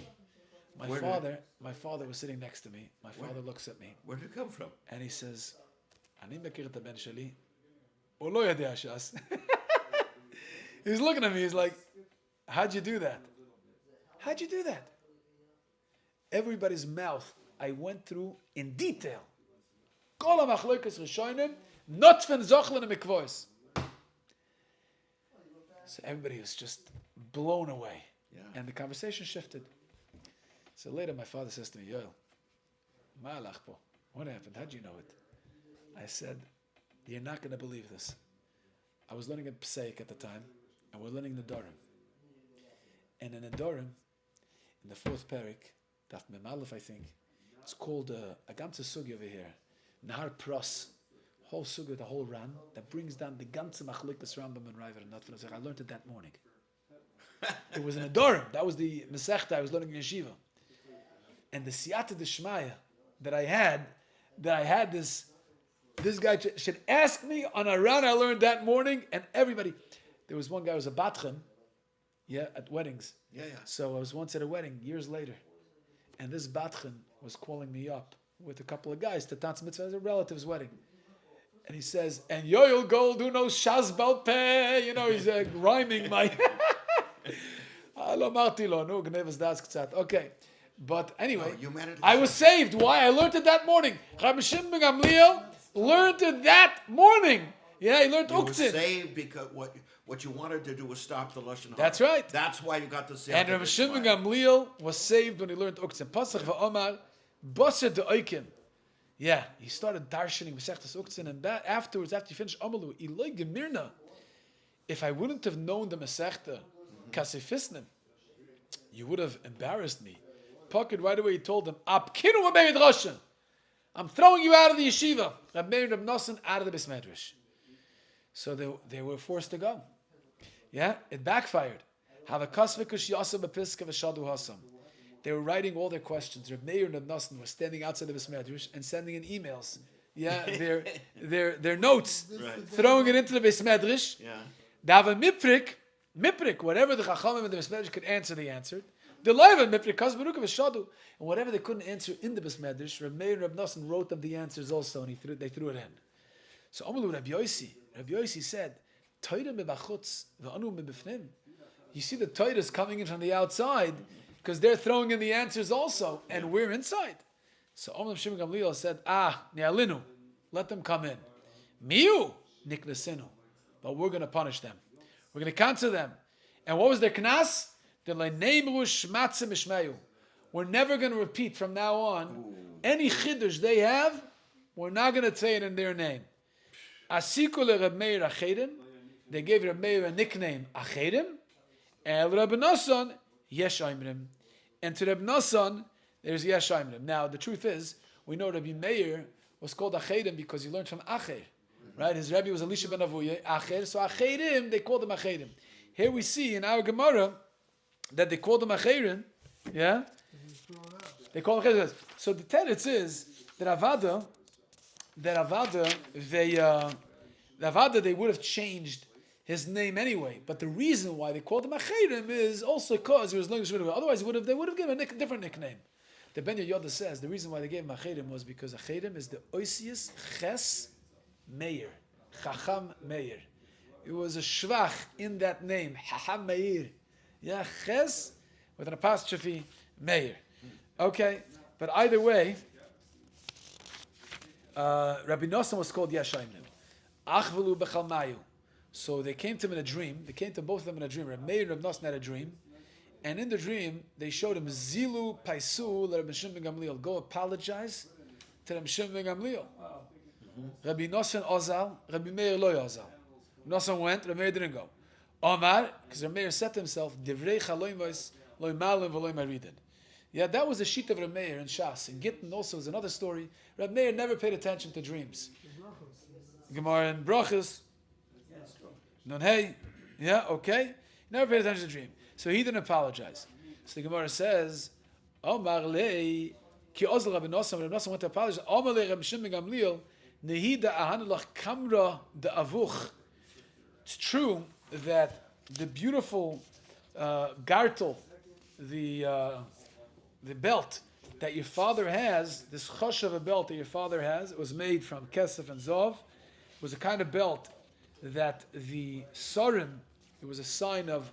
[SPEAKER 1] My father was sitting next to me. My father looks at me.
[SPEAKER 4] Where did it come from?
[SPEAKER 1] And he says, Ani mekir et ben sheli, o lo yadeh Shas. He's looking at me, he's like, how'd you do that? How'd you do that? Everybody's mouth, I went through in detail. Kol ha-machlokas rishonim, notfen zachlin and mikvois. So everybody was just blown away.
[SPEAKER 4] Yeah.
[SPEAKER 1] And the conversation shifted. So later my father says to me, Yoel, ma halach po? What happened? How'd you know it? I said, you're not going to believe this. I was learning at Pesach at the time, and we're learning the Dorim. And in Adorim, in the fourth parak, Daf Mem Aleph, I think, it's called a ganze sugi over here, Nahar Pros, whole sugi, the whole ran, that brings down the ganze Machlokes Rambam and Raiva and Notfel. I learned it that morning. It was in Adorim. That was the Masechta I was learning in Yeshiva. And the Siyata D'Shmaya that I had this guy should ask me on a ran I learned that morning, and everybody. There was one guy who was a batchem, at weddings.
[SPEAKER 4] Yeah.
[SPEAKER 1] So I was once at a wedding years later, and this batchem was calling me up with a couple of guys to Tanz Mitzvah at a relative's wedding. And he says, and Yoel Gold who knows Shaz Bal Peh, he's rhyming my... Okay. But anyway, I was saved. Why? I learned it that morning. Rabbi Shimon ben Gamliel learned it that morning. Yeah, he learned
[SPEAKER 4] You were
[SPEAKER 1] Uktzin.
[SPEAKER 4] saved because what you wanted to do was stop the Lashon Hara.
[SPEAKER 1] That's right.
[SPEAKER 4] That's why you got the siyata.
[SPEAKER 1] And Rabbi Shimon ben Gamliel was saved when he learned Uktzin. Pasach va'omar, Basar de'oikim. Yeah, he started darshaning Masechtas Uktzin, and afterwards, after he finished Amalu, Iloi Gemirna. If I wouldn't have known the Masechta, Kasifisnim, you would have embarrassed me. Pocket right away, he told them, Abkinu v'meid Roshan. I'm throwing you out of the yeshiva. Rab Meir and Rab Nosson out of the Bismedrash. So they were forced to go. Yeah, it backfired. They were writing all their questions. Rab Meir and Rab Nosson were standing outside the Bismedrash and sending in emails. Yeah, their notes,
[SPEAKER 4] Right.
[SPEAKER 1] throwing it into the Bismedrash.
[SPEAKER 4] Yeah.
[SPEAKER 1] Dava Miprik, whatever the Chachamim and the Bismedrash could answer, they answered. The Leiva Miprik, Kazbaruka V'Shadu. And whatever they couldn't answer in the Bismedrash, Rab Meir and Rab Nosson wrote them the answers also, and they threw it in. So Amalu Rabbi Yosi said, Torah mebachutz v'anu mebifnim. You see the Torah is coming in from the outside because they're throwing in the answers also, and we're inside. So Omar Shimon Gamliel said, Ne'alinu, let them come in. Miu niknesinu, but we're going to punish them. We're going to cancel them. And what was their knas? We're never going to repeat from now on any chiddush they have. We're not going to say it in their name. Asikul Reb Meir Achedim. They gave Reb Meir a nickname Achedim. And Reb Nosson Yesh Aimrim. And to Reb Nosson there's Yesh Aimrim. Now the truth is, we know Rabbi Meir was called Achedim because he learned from Acher. Right? His Rebbe was Elisha ben Avuya, Acher. So Achedim, they called him Achedim. Here we see in our Gemara that they called them Acherim. Yeah? They call them Acherim. So the teretz is that Avada, they would have changed his name anyway. But the reason why they called him Acherim is also because he was learning Shemini. Otherwise, they would have given a different nickname. The Ben Yoda says the reason why they gave him Acherim was because Acherim is the Oisius Ches Meir. Chacham Meir. It was a shvach in that name. Chacham Meir. Yeah, Ches with an apostrophe Meir. Okay, but either way, Rabbi Nosson was called Yashayimnim. Achvelu Bechalmayu. So they came to him in a dream. They came to both of them in a dream. Rabbi Meir and Rabbi Nosson had a dream. And in the dream, they showed him Zilu Paisu Rabbi Shimon ben Gamliel. Go apologize to Rabbi Shimon ben Gamliel. Rabbi Nosson Ozal, Rabbi Meir Lo Ozal. Nosson went, Rabbi Meir didn't go. Omar, because Rabbi Meir said to himself, Divrei Chaloimos Lo Malim V'Lo Maridin. Yeah, that was the sheet of Rabbi Meir in Shas. And Gittin also is another story. Rabbi Meir never paid attention to dreams. Gemara in Brachos. Nun hey. Yeah, okay. Never paid attention to dream. So he didn't apologize. So the Gemara says, Omar lei ki ozl Rabbi Nosson. Rabbi Nosson went to apologize. Omar lei Rabbi Shimon ben Gamliel nehida ahanulach kamra de avuch. It's true that the beautiful gartel, the belt that your father has, this chosh of a belt that your father has, it was made from kesef and zov. It was a kind of belt that the sarim, it was a sign of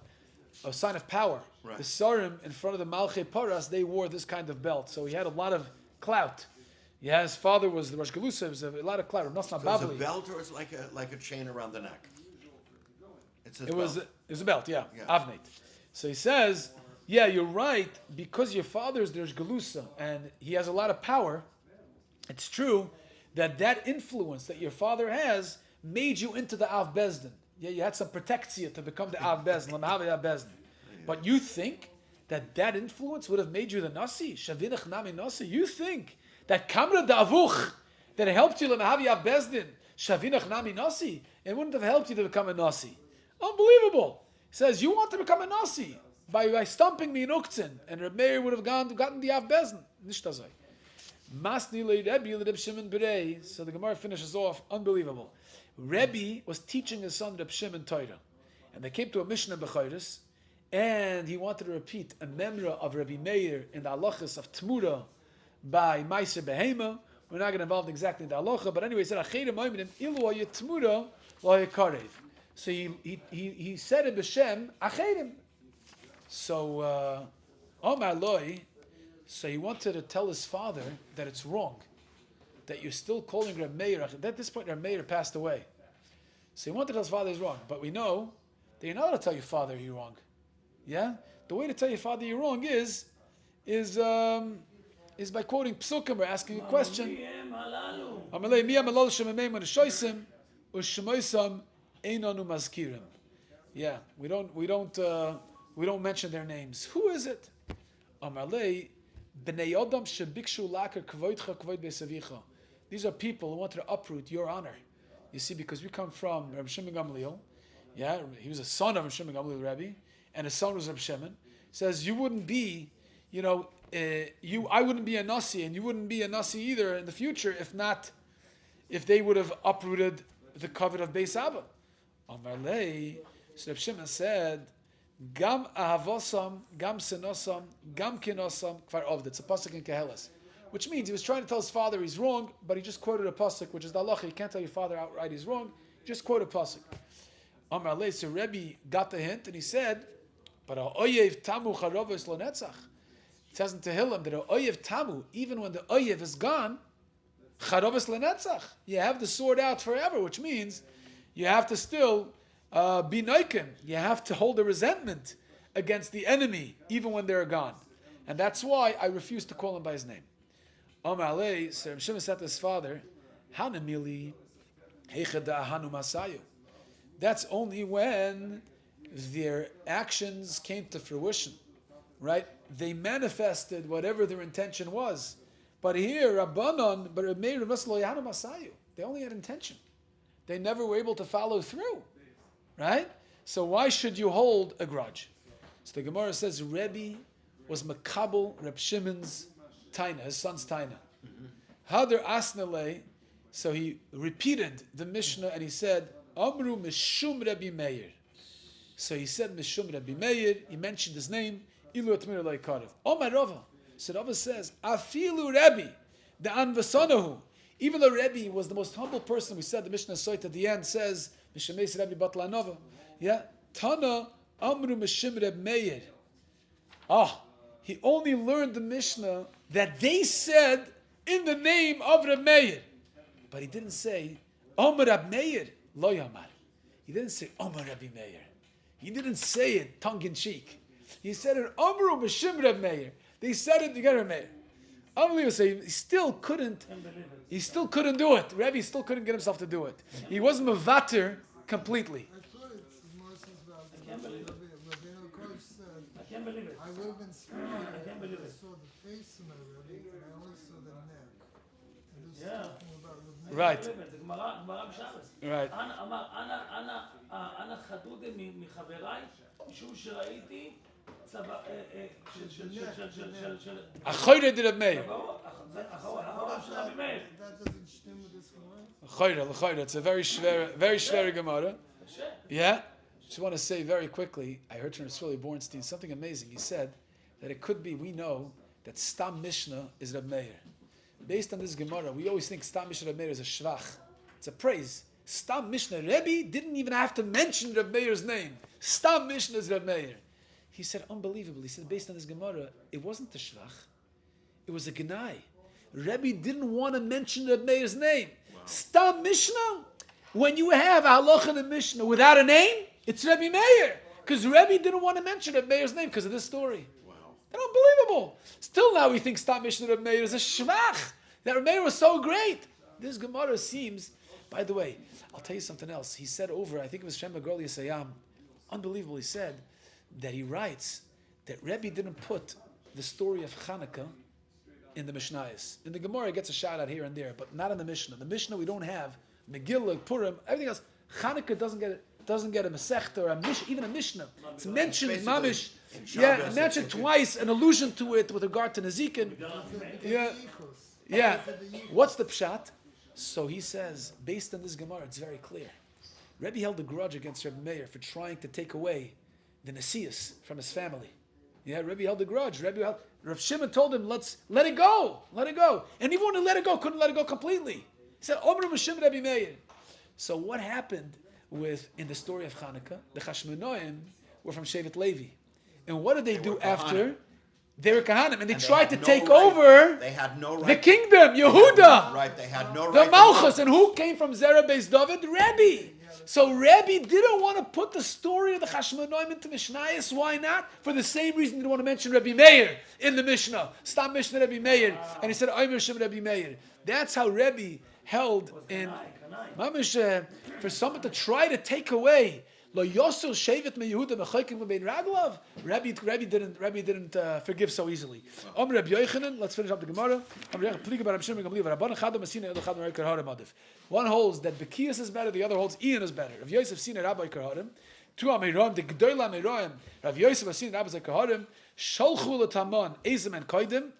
[SPEAKER 1] power.
[SPEAKER 4] Right.
[SPEAKER 1] The sarim in front of the Malchei Paras, they wore this kind of belt. So he had a lot of clout. Yeah, his father was the Rosh Galusa. It was a lot of clout. Not
[SPEAKER 4] So it's a belt or it's like a chain around the neck? It
[SPEAKER 1] was a belt, yeah.
[SPEAKER 4] Yeah.
[SPEAKER 1] Avneit. So he says, yeah, you're right, because your father is the Rosh Galusa and he has a lot of power. It's true that influence that your father has made you into the Av Bezdin. Yeah, you had some protectia to become the Av Bezdin, Lamahavi Av Bezdin. But you think that influence would have made you the Nasi? Shavinach Nami Nasi? You think that Kamra Davuch, that helped you Lemahavi Bezdin, Shavinach Nami Nasi, it wouldn't have helped you to become a Nasi. Unbelievable. He says, you want to become a Nasi by stumping me in Uktzin, and Reb Meir would have gotten the Av Bezdin. Nishtazai. Masni le Rebbe Reb Shimon Berei. So the Gemara finishes off. Unbelievable. Rebbe was teaching his son Reb Shimon Torah, and they came to a Mishnah B'Chayris, and he wanted to repeat a memra of Rabbi Meir in the halachas of Tmura by Meiser Behema. We're not going to involve exactly the halacha, but anyway, he said Acheidim Oimrim Ilu Hayet Tmura Lo Hayekarev. So he said it b'Shem Acheidim. So Omar Loi. So he wanted to tell his father that it's wrong, that you're still calling Reb Meir. At this point, Reb Meir passed away. So he wanted to tell his father he's wrong. But we know that you're not allowed to tell your father you're wrong. Yeah? The way to tell your father you're wrong is by quoting psukim or asking a question. Yeah, we don't mention their names. Who is it? These are people who wanted to uproot your honor. You see, because we come from Rabbi Shimon Gamliel. Yeah, he was a son of Rabbi Shimon Gamliel Rebbe, and his son was Rabbi Shimon. Says you wouldn't be, I wouldn't be a Nasi, and you wouldn't be a Nasi either in the future if they would have uprooted the covet of Beis Abba. Amar lei, so Rabbi Shimon said, Gam ahavosam, gam senosam, gam kinosam, kvar ovd. It's a pasuk in Kehelas, which means he was trying to tell his father he's wrong, but he just quoted a pasuk, which is the halacha. You can't tell your father outright he's wrong. Just quote a pasuk. Amar lei, so Rebbe got the hint and he said, but ha'oyev tamu charovos lo netzach. It says in Tehillim that ha'oyev tamu, even when the oyev is gone, charovos lo netzach. You have the sword out forever, which means you have to still be noikim. You have to hold a resentment against the enemy, even when they're gone. And that's why I refuse to call him by his name. Amar alei, so Reb Shimon said to his father, Hanamili, heichada hanu masayu. That's only when their actions came to fruition, right? They manifested whatever their intention was. But here, Rabbanon, but Reb Meir Maslo Yahanu Masayu, they only had intention. They never were able to follow through. Right? So why should you hold a grudge? So the Gemara says Rebbe was Makabel Reb Shimon's Taina, his son's Taina. Hadar Asnale, so he repeated the Mishnah and he said, Amru Mishum Rebbe Meir. So he said Mishum Rebbe Meir, he mentioned his name, Ilu Atmir Lai Karev. Omar Rava. So Rava says, Afilu Rebbe, the Anvasanahu. Even though Rebbe was the most humble person, we said the Mishnah Soit at the end says, Mishemes Rebbe Batlanova. Yeah. Tana Amru Mishim Reb Meir. He only learned the Mishnah that they said in the name of Reb Meir. But he didn't say, Amr Reb Meir, Lo Yamar. He didn't say, Amr Rebbe Meir. He didn't say it tongue in cheek. He said it, Amru Mishim Reb Meir. They said it together, Meir. Unbelievable. So he still couldn't do it. Rebbe still couldn't get himself to do it. He wasn't Mavatir completely.
[SPEAKER 2] I thought it's more since about
[SPEAKER 3] I can't believe it.
[SPEAKER 2] Rabbeinu Kosh said,
[SPEAKER 3] I can't believe it.
[SPEAKER 2] I would have been speaking,
[SPEAKER 3] I can't believe
[SPEAKER 2] I
[SPEAKER 3] it.
[SPEAKER 2] saw the face of my Rebbe, and I only saw the neck. And he was
[SPEAKER 3] Yeah.
[SPEAKER 2] talking about Rebbe.
[SPEAKER 1] Right.
[SPEAKER 3] זה גמרא בשבס.
[SPEAKER 1] Right.
[SPEAKER 3] אמר, אנא חדודה מחבריי, משום שראיתי צבא, של...
[SPEAKER 1] Achoyre did Reb Meir.
[SPEAKER 3] אחריו של רבי מאיר.
[SPEAKER 2] That doesn't stem with this Gemara?
[SPEAKER 1] Achoyre. It's a very shver Gemara. Yeah. Just want to say very quickly, I heard from Tzvili Bornstein something amazing. He said that it could be, we know that Stam Mishnah is Reb Meir. Based on this Gemara, we always think Stam Mishnah Reb Meir is a shvach. It's a praise. Stam Mishnah, Rebbe didn't even have to mention Reb Meir's name. Stam Mishnah is Reb Meir. He said, unbelievable. He said, based on this Gemara, it wasn't a shvach. It was a gnai. Rebbe didn't want to mention Reb Meir's name. Wow. Stam Mishnah, when you have a halacha in the Mishnah without a name, it's Rebbe Meir. Because Rebbe didn't want to mention Reb Meir's name because of this story.
[SPEAKER 4] Wow.
[SPEAKER 1] That's unbelievable. Still now we think Stam Mishnah Reb Meir is a shvach. That Reb Meir was so great. This Gemara seems, by the way, I'll tell you something else. He said over, I think it was Shem Magol Yisayam, unbelievable, he said that he writes that Rebbe didn't put the story of Hanukkah in the Mishnayos. In the Gemara, it gets a shout out here and there, but not in the Mishnah. The Mishnah we don't have Megillah, Purim, everything else. Hanukkah doesn't get a Masechta or a Mishnah, even a Mishnah. It's mentioned Mamish. Yeah, mentioned twice, an allusion to it with regard to Nezikin. Yeah. What's the pshat? So he says, based on this Gemara, it's very clear. Rebbe held a grudge against Rebbe Meir for trying to take away the Nesius from his family. Yeah, Rebbe held a grudge. Rav Shimon told him, let's let it go. And even when he let it go, couldn't let it go completely. He said, Omer Mishim Rebbe Meir. So what happened in the story of Hanukkah? The Chashmonoim were from Shevet Levi. And what did they do after? They were Kahanim, and they tried to take over the kingdom, Yehuda.
[SPEAKER 4] Right, they had no right.
[SPEAKER 1] The Malchus, and who came from Zerah Beis David? Rebbe. So Rebbe didn't want to put the story of the Chashmonoim into Mishnayos. Why not? For the same reason he didn't want to mention Rebbe Meir in the Mishnah. Stop mentioning Rebbe Meir. And he said, Omer Shem Rebbe Meir. That's how Rebbe held in Mamish, for someone to try to take away Lo Yosel Shevet Me Yehuda Mechoikim Bein Raglav. Rebbe didn't forgive so easily. Rabbi Yochanan, let's finish up the Gemara. One holds that Bekias is better, the other holds Ian is better. Rav Yosef seen Rabbi Karhadim. Two Amiram, the Gdoil Amiram. Rav Yosef has seen Rabbi Karhadim. Shalchu L'Taman Ezem and Koidim.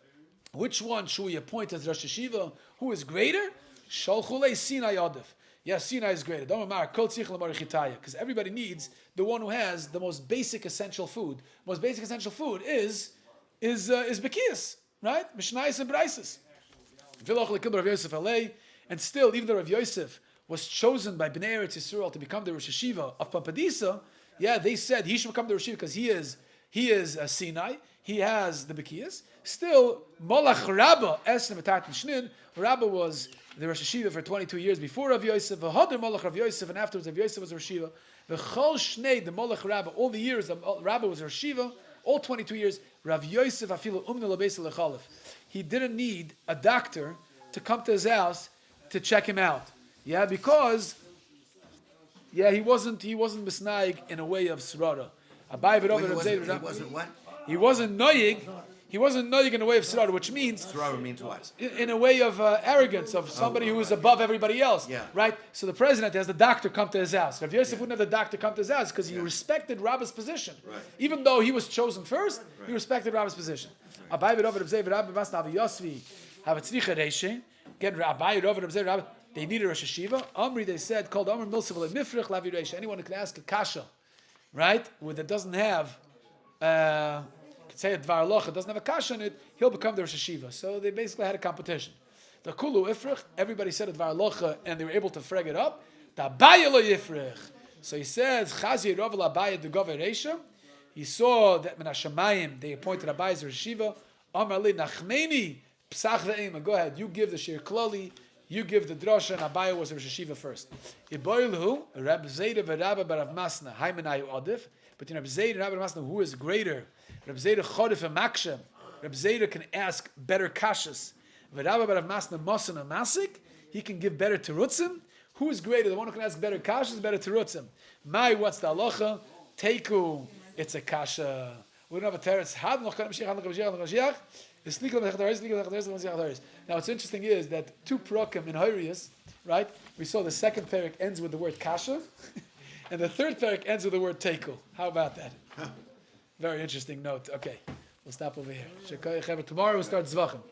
[SPEAKER 1] Which one should we appoint as Rosh Hashiva? Who is greater? Shalchu Le Sinai Yodef. Yes, Sinai is greater. Because everybody needs the one who has the most basic essential food. Most basic essential food is Bekias, right? Mishnayos and Braisos. And still, even though Rav Yosef was chosen by Bnei Eretz Yisrael to become the Rosh Hashiva of Papadisa, they said he should become the Rosh Hashiva because he is Sinai. He has the Bekias. Still, Molach Rabba Esnem Etat Shnin. Rabba was the Rosh Hashiva for 22 years before Rav Yosef. V'hodr Molach Rav Yosef, and afterwards Rav Yosef was Rosh Hashiva. V'chol Shnei the Molach Rabba. All the years Rabba was Rosh Hashiva. All 22 years. Rav Yosef afilu umne lebeis lechalef. He didn't need a doctor to come to his house to check him out. Yeah, because he wasn't misnaig in a way of srara.
[SPEAKER 4] He wasn't what?
[SPEAKER 1] He wasn't noyig. He wasn't noyig in a way of srara, which means
[SPEAKER 4] Srara means what?
[SPEAKER 1] In a way of arrogance of somebody who is above everybody else.
[SPEAKER 4] Yeah.
[SPEAKER 1] Right. So the president has the doctor come to his house. Rav Yosef wouldn't have the doctor come to his house because he respected Rabba's position.
[SPEAKER 4] Right.
[SPEAKER 1] Even though he was chosen first, he respected Rabba's position. They needed a Rosh Hashiva. Amri, they said, called Amr Milsav Mifrich Lavi Reisha. Anyone who can ask a kasha, right, that doesn't have, could say a Dvar Locha, doesn't have a kasha in it, he'll become the Rosh Hashiva. So they basically had a competition. The Kulu Ifrich, everybody said a Dvar Locha, and they were able to frag it up. The Abaya Lo Yifrich. So he says, Chazi Rovel Abaya de Gove Reisha. He saw that Min HaShamayim, they appointed Abaya as Rosh Hashiva. Amar Li Nachmeni Psach Ve'ema. Go ahead, you give the Shir Klali. You give the drasha, and Abaya was Rosh Hashiva first. Iboilhu, Rab Zayda v'Rabba barav Masna, Haimanayu Adif. But in Rab Zayda and Rabba Masna, who is greater? Rab Zayda Chodif and Makshem. Rab Zayda can ask better kashas. V'Rabba barav Masna Mosan and Masik. He can give better terutzim. Who is greater? The one who can ask better kashas, better terutzim. Mai, what's the halacha? Teiku, it's a kasha. We don't have a teretz. Had noch kan Mashiach, had noch Mashiach. Now, what's interesting is that two prakim in Horayos, right? We saw the second parak ends with the word kasha, and the third parak ends with the word teiku. How about that? Very interesting note. Okay, we'll stop over here. Tomorrow we'll start zvachim.